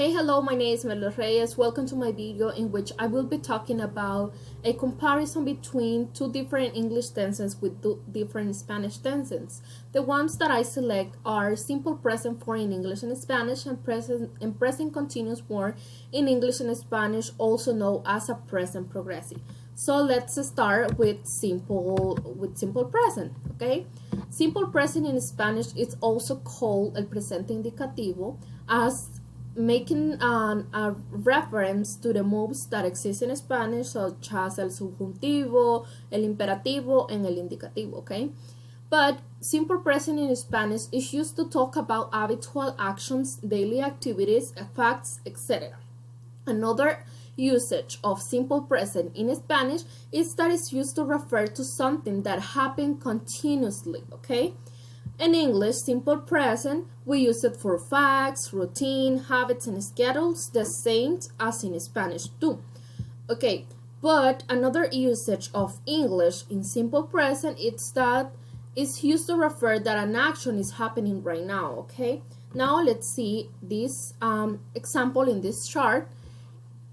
Hey, hello, my name is Melo Reyes. Welcome to my video in which I will be talking about a comparison between two different English tenses with two different Spanish tenses. The ones that I select are simple present form in English and Spanish and present continuous form in English and Spanish, also known as a present progressive. So let's start with simple present, okay? Simple present in Spanish is also called el presente indicativo, as making a reference to the moves that exist in Spanish, such as el subjuntivo, el imperativo, and el indicativo, okay? But simple present in Spanish is used to talk about habitual actions, daily activities, facts, etc. Another usage of simple present in Spanish is that it's used to refer to something that happened continuously, okay? In English, simple present, we use it for facts, routine, habits, and schedules, the same as in Spanish too. Okay, but another usage of English in simple present is that it's used to refer that an action is happening right now, okay? Now let's see this example in this chart.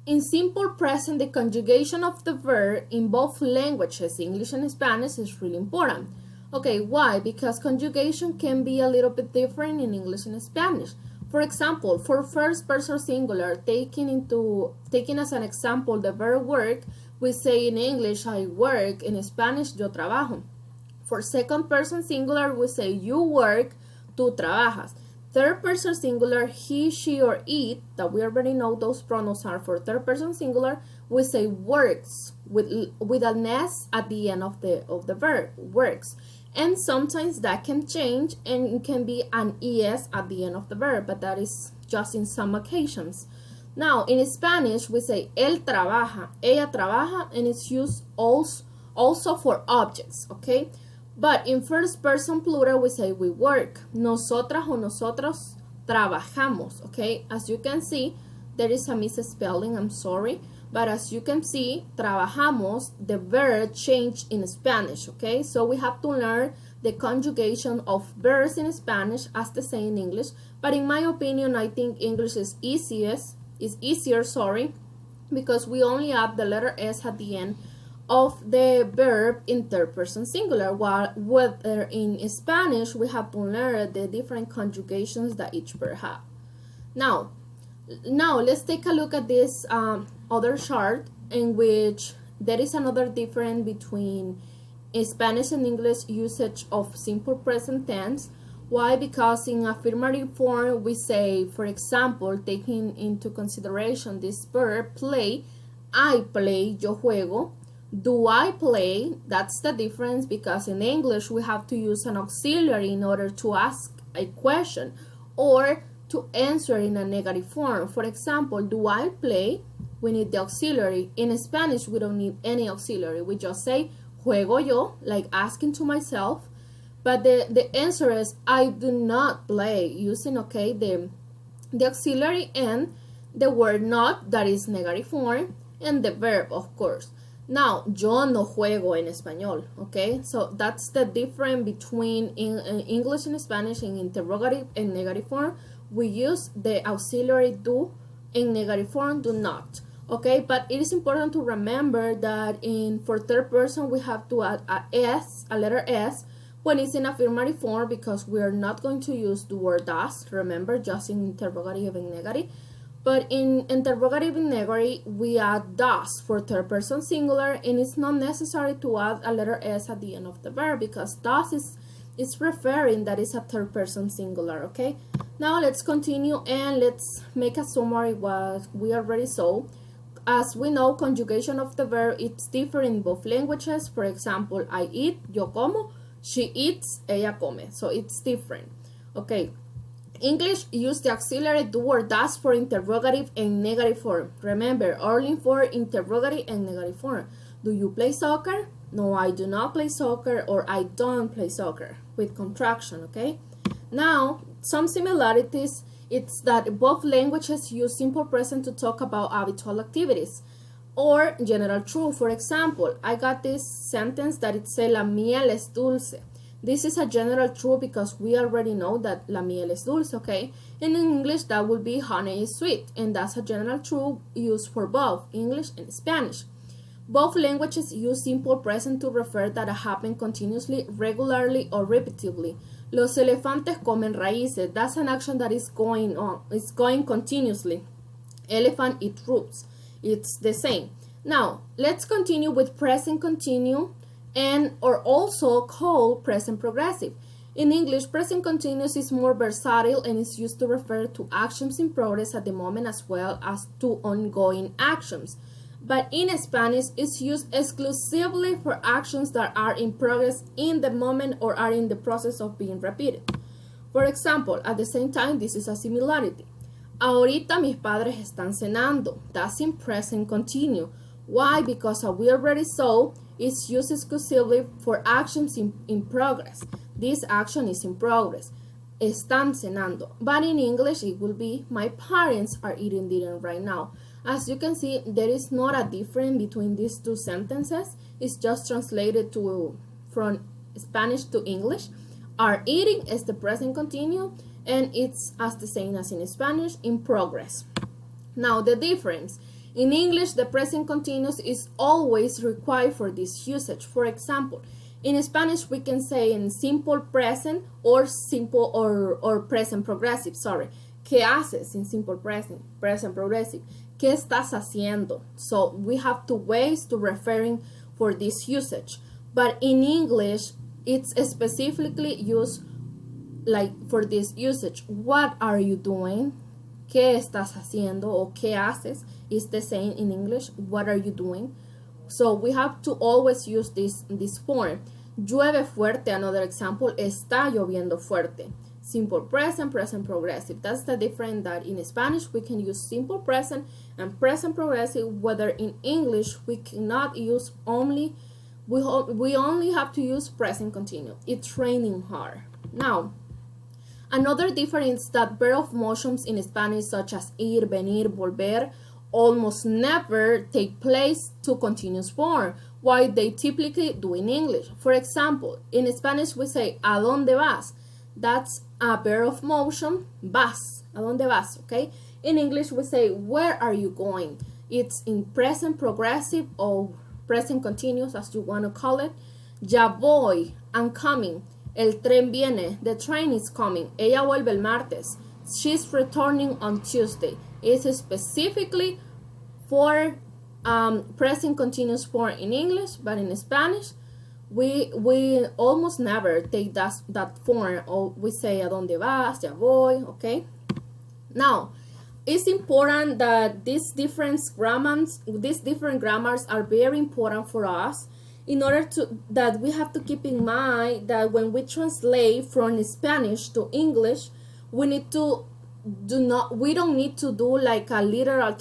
In simple present, the conjugation of the verb in both languages, English and Spanish, is really important. Okay, why? Because conjugation can be a little bit different in English and Spanish. For example, for first person singular, taking as an example the verb work, we say in English, I work. In Spanish, yo trabajo. For second person singular, we say you work, tú trabajas. Third person singular, he, she, or it, that we already know those pronouns are for third person singular, we say works with an s at the end of the verb, works. And sometimes that can change and it can be an es at the end of the verb, but that is just in some occasions. Now, in Spanish, we say él trabaja, ella trabaja, and it's used also for objects, okay? But in first person plural, we say we work. Nosotras o nosotros trabajamos, okay? As you can see, there is a misspelling, I'm sorry. But as you can see, trabajamos, the verb changed in Spanish, okay? So we have to learn the conjugation of verbs in Spanish as the same in English. But in my opinion, I think English is easier, because we only add the letter S at the end of the verb in third person singular, while whether in Spanish we have to learn the different conjugations that each verb have. Now let's take a look at this other chart in which there is another difference between Spanish and English usage of simple present tense. Why? Because in affirmative form we say, for example, taking into consideration this verb play, I play, yo juego. Do I play? That's the difference, because in English we have to use an auxiliary in order to ask a question or to answer in a negative form. For example, do I play? We need the auxiliary. In Spanish, we don't need any auxiliary. We just say juego yo, like asking to myself. But the answer is I do not play, using, okay, the auxiliary and the word not, that is negative form, and the verb, of course. Now, yo no juego en español, okay? So that's the difference between English and Spanish in interrogative and negative form. We use the auxiliary do, in negative form do not, okay? But it is important to remember that for third person we have to add a letter S when it's in affirmative form, because we are not going to use the word does, remember, just in interrogative and negative. But in interrogative and negative, we add does for third person singular, and it's not necessary to add a letter S at the end of the verb, because does is referring that is a third person singular, okay? Now let's continue and let's make a summary what we already saw. As we know, conjugation of the verb it's different in both languages. For example, I eat, yo como, she eats, ella come. So it's different, okay? English use the auxiliary do or does for interrogative and negative form. Remember, only for interrogative and negative form. Do you play soccer? No, I do not play soccer, or I don't play soccer, with contraction, okay? Now, some similarities, it's that both languages use simple present to talk about habitual activities or general truth. For example, I got this sentence that it says la miel es dulce. This is a general truth because we already know that la miel es dulce, okay? And in English, that would be honey is sweet. And that's a general truth used for both English and Spanish. Both languages use simple present to refer that happen continuously, regularly, or repetitively. Los elefantes comen raíces. That's an action that is going on. It's going continuously. Elephant eat roots. It's the same. Now, let's continue with present continuous and or also called present progressive. In English, present continuous is more versatile and is used to refer to actions in progress at the moment as well as to ongoing actions. But in Spanish, it's used exclusively for actions that are in progress in the moment or are in the process of being repeated. For example, at the same time, this is a similarity. Ahorita mis padres están cenando. That's in present continuous. Why? Because as we already saw, it's used exclusively for actions in progress. This action is in progress. Están cenando. But in English, it will be my parents are eating dinner right now. As you can see, there is not a difference between these two sentences. It's just translated from Spanish to English. Are eating is the present continuous, and it's as the same as in Spanish, in progress. Now, the difference. In English, the present continuous is always required for this usage. For example, in Spanish, we can say in simple present or simple or present progressive, sorry. ¿Qué haces? In simple present progressive. ¿Qué estás haciendo? So we have two ways to referring for this usage. But in English, it's specifically used like for this usage. What are you doing? ¿Qué estás haciendo? O ¿qué haces? Is the same in English. What are you doing? So we have to always use this form. Llueve fuerte, another example. Está lloviendo fuerte. Simple present, present progressive. That's the difference that in Spanish we can use simple present and present progressive, whether in English we cannot use only, we only have to use present continuous. It's raining hard. Now, another difference is that verb of motions in Spanish such as ir, venir, volver almost never take place to continuous form, while they typically do in English. For example, in Spanish we say ¿a dónde vas? That's a verb of motion, vas. ¿A dónde vas? Okay. In English, we say, where are you going? It's in present progressive or present continuous, as you want to call it. Ya voy, I'm coming. El tren viene, the train is coming. Ella vuelve el martes. She's returning on Tuesday. It's specifically for present continuous form in English, but in Spanish, we almost never take that form, or we say a dónde vas, ya voy, okay? Now, it's important that these different grammars are very important for us in order to that we have to keep in mind that when we translate from Spanish to English, we don't need to do like a literal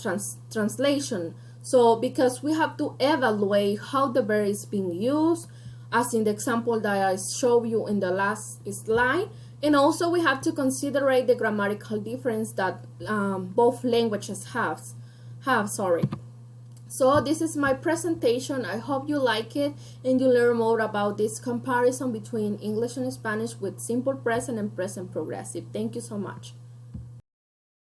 translation. So because we have to evaluate how the verb is being used, as in the example that I showed you in the last slide. And also we have to consider the grammatical difference that both languages have. So this is my presentation. I hope you like it and you learn more about this comparison between English and Spanish with simple present and present progressive. Thank you so much.